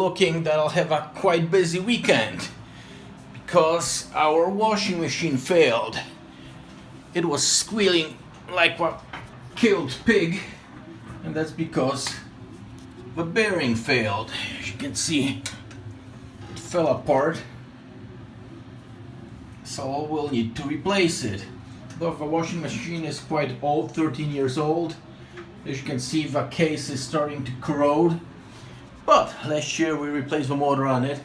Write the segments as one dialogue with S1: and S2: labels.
S1: looking that I'll have a quite busy weekend because our washing machine failed. It was squealing like a killed pig, and that's because the bearing failed. As you can see, it fell apart, so we'll need to replace it. Though the washing machine is quite old, 13 years old, as you can see the case is starting to corrode. But last year we replaced the motor on it.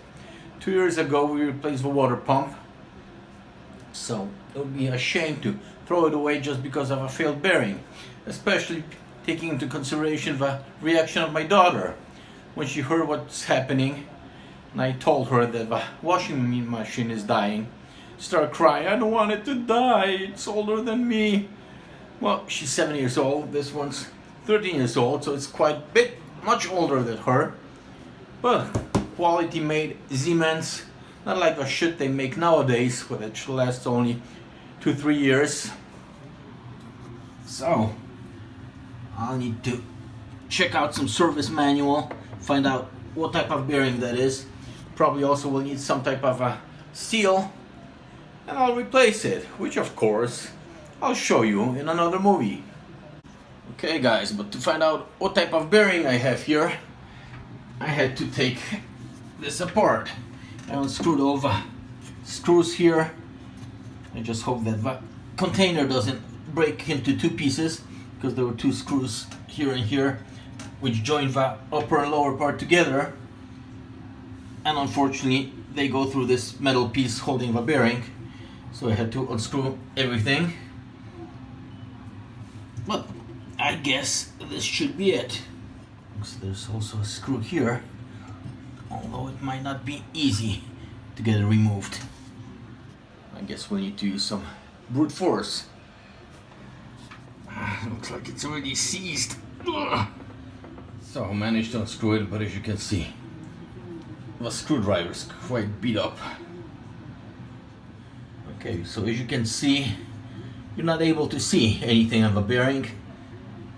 S1: 2 years ago we replaced the water pump. So it would be a shame to throw it away just because of a failed bearing, especially taking into consideration the reaction of my daughter when she heard what's happening and I told her that the washing machine is dying. She started crying, "I don't want it to die, it's older than me." Well, she's 7 years old, this one's 13 years old, so it's quite a bit much older than her. But quality made Siemens, not like the shit they make nowadays, where it should last only 2-3 years. So I'll need to check out some service manual, find out what type of bearing that is. Probably also will need some type of a seal, and I'll replace it, which of course I'll show you in another movie. Okay guys, but to find out what type of bearing I have here, I had to take this apart. I unscrewed all the screws here. I just hope that the container doesn't break into two pieces, because there were two screws here and here which join the upper and lower part together, and unfortunately they go through this metal piece holding the bearing, so I had to unscrew everything. But I guess this should be it. So there's also a screw here, although it might not be easy to get it removed. I guess we'll need to use some brute force. Looks like it's already seized. So I managed to unscrew it, but as you can see, the screwdriver is quite beat up. Okay, so as you can see, you're not able to see anything on the bearing,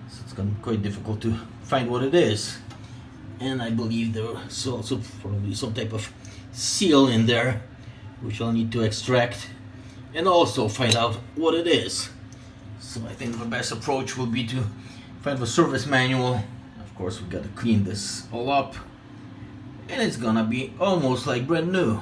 S1: so it's going to be quite difficult to find what it is. And I believe there's also probably some type of seal in there, which I'll need to extract and also find out what it is. So I think the best approach will be to find the service manual. Of course, we got to clean this all up, and it's gonna be almost like brand new.